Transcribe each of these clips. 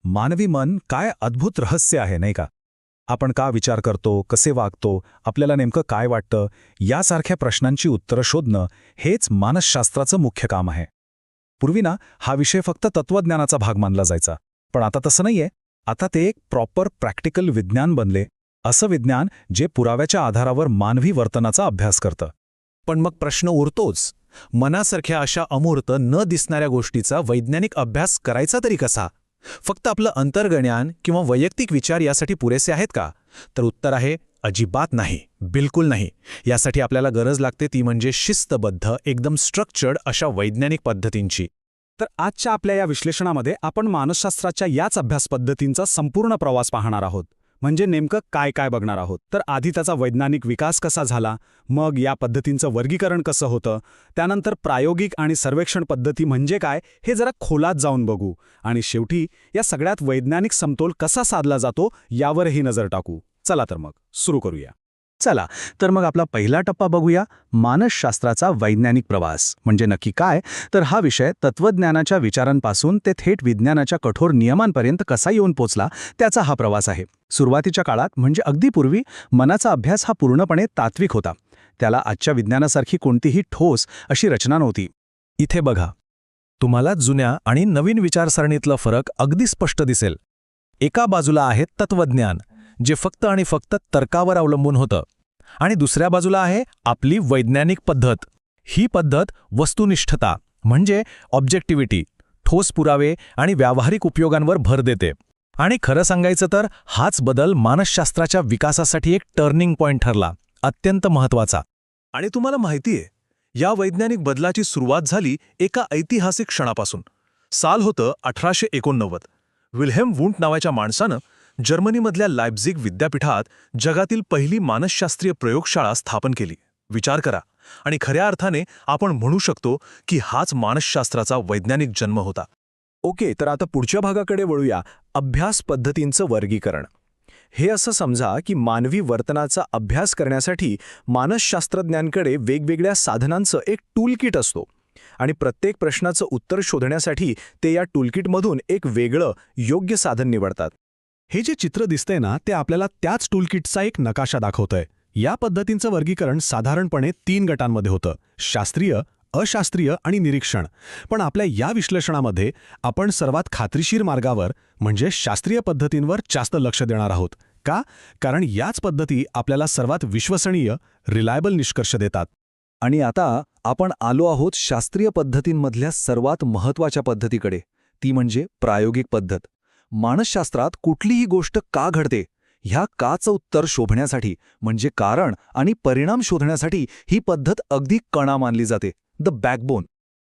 मानवी मन काय अद्भुत रहस्य आहे नाही का. आपण का विचार करतो, कसे वागतो, आपल्याला नेमकं काय वाटतं, यासारख्या प्रश्नांची उत्तरं शोधणं हेच मानसशास्त्राचं मुख्य काम आहे. पूर्वी ना हा विषय फक्त तत्वज्ञानाचा भाग मानला जायचा, पण आता तसं नाहीये. आता ते एक प्रॉपर प्रॅक्टिकल विज्ञान बनले, असं विज्ञान जे पुराव्याच्या आधारावर मानवी वर्तनाचा अभ्यास करतं. पण मग प्रश्न उरतोच, मनासारख्या अशा अमूर्त न दिसणाऱ्या गोष्टीचा वैज्ञानिक अभ्यास करायचा तरी कसा? फक्त आपलं अंतर्ज्ञान किंवा वैयक्तिक विचार यासाठी पुरेसे आहेत का? तर उत्तर आहे अजिबात नाही, बिलकुल नाही. यासाठी आपल्याला गरज लागते ती म्हणजे शिस्तबद्ध, एकदम स्ट्रक्चर्ड अशा वैज्ञानिक पद्धतींची. तर आजच्या आपल्या या विश्लेषणामध्ये आपण मानसशास्त्राच्या याच अभ्यास पद्धतींचा संपूर्ण प्रवास पाहणार आहोत. म्हणजे नेमकं काय काय बघणार आहोत. तर आधी त्याचा वैज्ञानिक विकास कसा झाला, मग या पद्धतींचं वर्गीकरण कसं होतं, त्यानंतर प्रायोगिक आणि सर्वेक्षण पद्धती म्हणजे काय हे जरा खोलात जाऊन बघू, आणि शेवटी या सगळ्यात वैज्ञानिक समतोल कसा साधला जातो यावरही नजर टाकू. चला तर मग सुरू करूया. चला तर मग आपला पहिला टप्पा बघूया, मानसशास्त्राचा वैज्ञानिक प्रवास म्हणजे नक्की काय. तर हा विषय तत्वज्ञानाच्या विचारांपासून ते थेट विज्ञानाच्या कठोर नियमांपर्यंत कसा येऊन पोचला त्याचा हा प्रवास आहे. सुरुवातीच्या काळात म्हणजे अगदी पूर्वी मनाचा अभ्यास हा पूर्णपणे तात्विक होता. त्याला आजच्या विज्ञानासारखी कोणतीही ठोस अशी रचना नव्हती. इथे बघा, तुम्हाला जुन्या आणि नवीन विचारसरणीतला फरक अगदी स्पष्ट दिसेल. एका बाजूला आहे तत्वज्ञान, जे फक्त आणि फक्त तर्कावर अवलंबून होतं, आणि दुसऱ्या बाजूला आहे आपली वैज्ञानिक पद्धत. ही पद्धत वस्तुनिष्ठता म्हणजे ऑब्जेक्टिव्हिटी, ठोस पुरावे आणि व्यावहारिक उपयोगांवर भर देते. आणि खरं सांगायचं तर हाच बदल मानसशास्त्राच्या विकासासाठी एक टर्निंग पॉइंट ठरला, अत्यंत महत्त्वाचा. आणि तुम्हाला माहितीये, या वैज्ञानिक बदलाची सुरुवात झाली एका ऐतिहासिक क्षणापासून. साल होतं 1889. विल्हेम वुंट नावाच्या माणसानं जर्मनीमधल्या लायप्झिग विद्यापीठात जगातील पहिली मानसशास्त्रीय प्रयोगशाळा स्थापन केली. विचार करा, आणि खऱ्या अर्थाने आपण म्हणू शकतो की हाच मानसशास्त्राचा वैज्ञानिक जन्म होता. ओके, तर आता पुढच्या भागाकडे वळूया, अभ्यास पद्धतींचं वर्गीकरण. हे असं समजा की मानवी वर्तनाचा अभ्यास करण्यासाठी मानसशास्त्रज्ञांकडे वेगवेगळ्या साधनांचं एक टूलकिट असतो, आणि प्रत्येक प्रश्नाचं उत्तर शोधण्यासाठी ते या टूलकिटमधून एक वेगळं योग्य साधन निवडतात. हे जे चित्र दिसतंय ना, ते आपल्याला त्याच टूलकिटचा एक नकाशा दाखवतंय. या पद्धतींचं वर्गीकरण साधारणपणे 3 गटांमध्ये होतं: शास्त्रीय, अशास्त्रीय आणि निरीक्षण. पण आपल्या या विश्लेषणामध्ये आपण सर्वात खात्रीशीर मार्गावर म्हणजे शास्त्रीय पद्धतींवर जास्त लक्ष देणार आहोत. का? कारण याच पद्धती आपल्याला सर्वात विश्वसनीय, रिलायबल निष्कर्ष देतात. आणि आता आपण आलो आहोत शास्त्रीय पद्धतींमधल्या सर्वात महत्त्वाच्या पद्धतीकडे, ती म्हणजे प्रायोगिक पद्धत. मानसशास्त्रात कुठलीही गोष्ट का घडते ह्या काचं उत्तर शोधण्यासाठी, म्हणजे कारण आणि परिणाम शोधण्यासाठी ही पद्धत अगदी कणा मानली जाते, द बॅकबोन.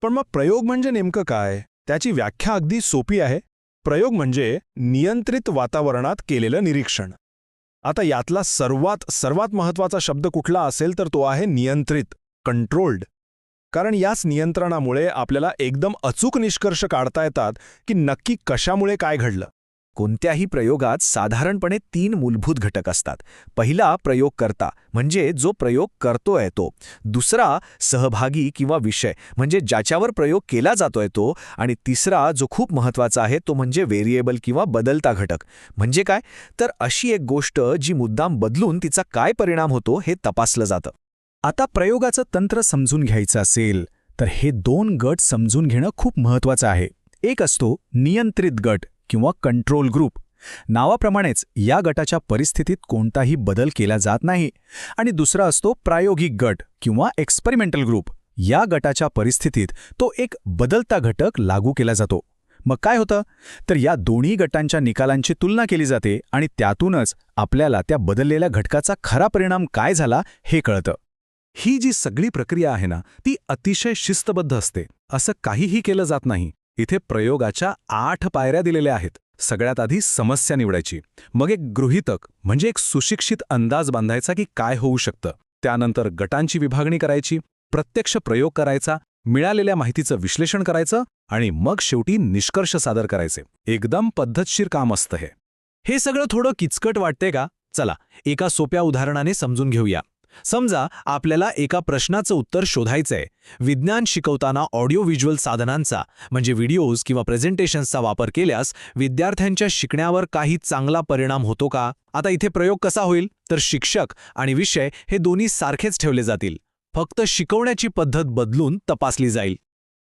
पण मग प्रयोग म्हणजे नेमकं काय? त्याची व्याख्या अगदी सोपी आहे. प्रयोग म्हणजे नियंत्रित वातावरणात केलेलं निरीक्षण. आता यातला सर्वात महत्त्वाचा शब्द कुठला असेल तर तो आहे नियंत्रित, कंट्रोल्ड. कारण याच नियंत्रणामुळे आपल्याला एकदम अचूक निष्कर्ष काढता येतात की नक्की कशामुळे काय घडलं. कोणत्याही प्रयोगात साधारणपणे 3 मूलभूत घटक असतात. पहिला प्रयोगकर्ता म्हणजे जो प्रयोग करतोय तो, दुसरा सहभागी किंवा विषय म्हणजे ज्याच्यावर प्रयोग केला जातोय तो, आणि तिसरा जो खूप महत्त्वाचा आहे तो म्हणजे व्हेरिएबल किंवा बदलता घटक. म्हणजे काय? तर अशी एक गोष्ट जी मुद्दाम बदलून तिचा काय परिणाम होतो हे तपासलं जातं. आता प्रयोगाचं तंत्र समजून घ्यायचं असेल तर हे 2 गट समजून घेणं खूप महत्त्वाचं आहे. एक असतो नियंत्रित गट किंवा कंट्रोल ग्रुप. नावाप्रमाणेच या गटाच्या परिस्थितीत कोणताही बदल केला जात नाही. आणि दुसरा असतो प्रायोगिक गट किंवा एक्सपेरिमेंटल ग्रुप. या गटाच्या परिस्थितीत तो एक बदलता घटक लागू केला जातो. मग काय होतं? तर या दोन्ही गटांच्या निकालांची तुलना केली जाते, आणि त्यातूनच आपल्याला त्या बदललेल्या घटकाचा खरा परिणाम काय झाला हे कळतं. ही जी सगळी प्रक्रिया आहे ना, ती अतिशय शिस्तबद्ध असते. असं काहीही केलं जात नाही. इथे प्रयोगाच्या 8 पायऱ्या दिलेल्या आहेत. सगळ्यात आधी समस्या निवडायची, मग एक गृहीतक म्हणजे एक सुशिक्षित अंदाज बांधायचा की काय होऊ शकतं. त्यानंतर गटांची विभागणी करायची, प्रत्यक्ष प्रयोग करायचा, मिळालेल्या माहितीचं विश्लेषण करायचं, आणि मग शेवटी निष्कर्ष सादर करायचे. एकदम पद्धतशीर काम असतं हे. हे सगळं थोडं किचकट वाटते का? चला एका सोप्या उदाहरणाने समजून घेऊया. समजा आपल्याला एका प्रश्नाचं उत्तर शोधायचंय. विज्ञान शिकवताना ऑडिओ व्हिज्युअल साधनांचा म्हणजे व्हिडिओज किंवा प्रेझेंटेशन्सचा वापर केल्यास विद्यार्थ्यांच्या शिकण्यावर काही चांगला परिणाम होतो का? आता इथे प्रयोग कसा होईल तर शिक्षक आणि विषय हे दोन्ही सारखेच ठेवले जातील. फक्त शिकवण्याची पद्धत बदलून तपासली जाईल.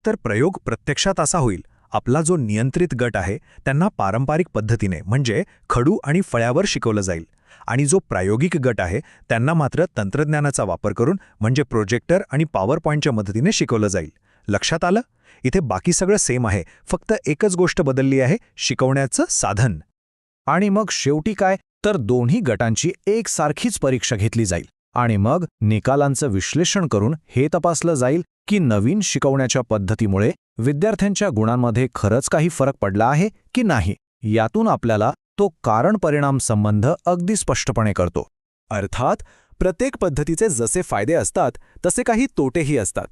तर प्रयोग प्रत्यक्षात असा होईल. आपला जो नियंत्रित गट आहे त्यांना पारंपरिक पद्धतीने म्हणजे खडू आणि फळ्यावर शिकवलं जाईल आणि जो प्रायोगिक गट आहे त्यांना मात्र तंत्रज्ञानाचा वापर करून म्हणजे प्रोजेक्टर आणि पॉवर पॉईंटच्या मदतीने शिकवलं जाईल. लक्षात आलं? इथे बाकी सगळं सेम आहे, फक्त एकच गोष्ट बदलली आहे, शिकवण्याचं साधन. आणि मग शेवटी काय तर दोन्ही गटांची एकसारखीच परीक्षा घेतली जाईल आणि मग निकालांचं विश्लेषण करून हे तपासलं जाईल की नवीन शिकवण्याच्या पद्धतीमुळे विद्यार्थ्यांच्या गुणांमध्ये खरंच काही फरक पडला आहे की नाही. यातून आपल्याला तो कारण-परिणाम संबंध अगदी स्पष्टपणे कळतो. अर्थात प्रत्येक पद्धतीचे जसे फायदे असतात तसे काही तोटेही असतात.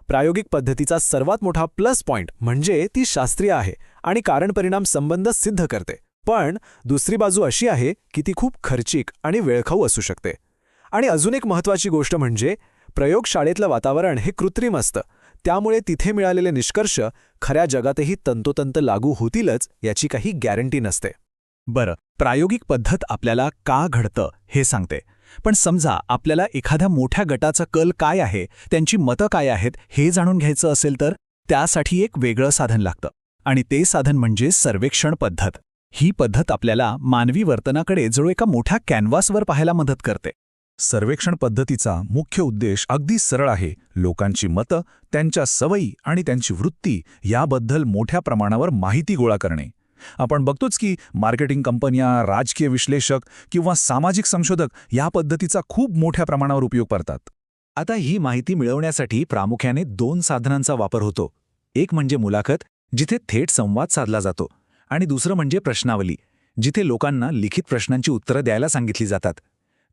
प्रायोगिक पद्धतीचा सर्वात मोठा प्लस पॉइंट म्हणजे ती शास्त्रीय आहे आणि कारण-परिणाम संबंध सिद्ध करते. पण दुसरी बाजू अशी आहे की ती खूप खर्चिक आणि वेळखाऊ असू शकते. आणि अजून एक महत्त्वाची गोष्ट म्हणजे प्रयोगशाळेतलं वातावरण हे कृत्रिम असतं. त्यामुळे तिथे मिळालेले निष्कर्ष खऱ्या जगातही तंतोतंत लागू होतीलच याची काही गॅरंटी नसते. बरं, प्रायोगिक पद्धत आपल्याला का घडतं हे सांगते. पण समजा आपल्याला एखाद्या मोठ्या गटाचा कल काय आहे, त्यांची मतं काय आहेत हे जाणून घ्यायचं असेल तर त्यासाठी एक वेगळं साधन लागतं. आणि ते साधन म्हणजे सर्वेक्षण पद्धत. ही पद्धत आपल्याला मानवी वर्तनाकडे जणू एका मोठ्या कॅनव्हासवर पाहायला मदत करते. सर्वेक्षण पद्धतीचा मुख्य उद्देश अगदी सरळ आहे. लोकांची मतं, त्यांच्या सवयी आणि त्यांची वृत्ती याबद्दल मोठ्या प्रमाणावर माहिती गोळा करणे. आपण बघतोच की मार्केटिंग कंपन्या, राजकीय विश्लेषक किंवा सामाजिक संशोधक या पद्धतीचा खूप मोठ्या प्रमाणावर उपयोग करतात. आता ही माहिती मिळवण्यासाठी प्रामुख्याने 2 साधनांचा वापर होतो. एक म्हणजे मुलाखत, जिथे थेट संवाद साधला जातो, आणि दुसरं म्हणजे प्रश्नावली, जिथे लोकांना लिखित प्रश्नांची उत्तरं द्यायला सांगितली जातात.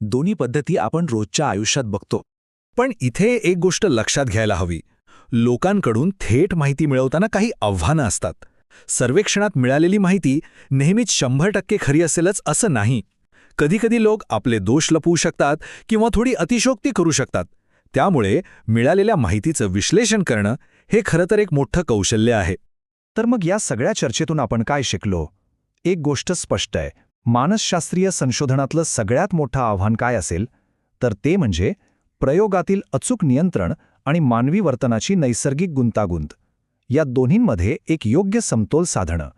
दोन्ही पद्धती आपण रोजच्या आयुष्यात बघतो. पण इथे एक गोष्ट लक्षात घ्यायला हवी. लोकांकडून थेट माहिती मिळवताना काही आव्हानं असतात. सर्वेक्षणात मिळालेली माहिती नेहमीच 100% खरी असेलच असं नाही. कधीकधी लोक आपले दोष लपवू शकतात किंवा थोडी अतिशयोक्ती करू शकतात. त्यामुळे मिळालेल्या माहितीचं विश्लेषण करणं हे खरं तर एक मोठं कौशल्य आहे. तर मग या सगळ्या चर्चेतून आपण काय शिकलो? एक गोष्ट स्पष्ट आहे. मानसशास्त्रीय संशोधनातलं सगळ्यात मोठं आव्हान काय असेल तर ते म्हणजे प्रयोगातील अचूक नियंत्रण आणि मानवी वर्तनाची नैसर्गिक गुंतागुंत. या दोन्हींमध्ये एक योग्य समतोल साधणं.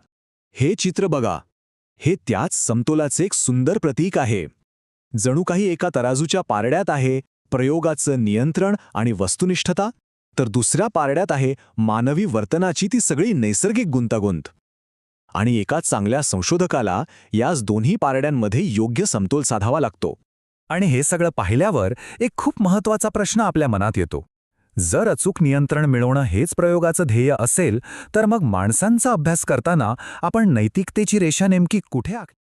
हे चित्र बघा. हे त्याच समतोलाचे एक सुंदर प्रतीक आहे. जणू काही एका तराजूच्या पारड्यात आहे प्रयोगाचं नियंत्रण आणि वस्तुनिष्ठता, तर दुसऱ्या पारड्यात आहे मानवी वर्तनाची ती सगळी नैसर्गिक गुंतागुंत. आणि एका चांगल्या संशोधकाला याच दोन्ही पारड्यांमध्ये योग्य समतोल साधावा लागतो. आणि हे सगळं पाहिल्यावर एक खूप महत्त्वाचा प्रश्न आपल्या मनात येतो. जर अचूक नियंत्रण मिळवणं हेच प्रयोगाचं ध्येय असेल तर मग माणसांचा अभ्यास करताना आपण नैतिकतेची रेषा नेमकी कुठे आखली?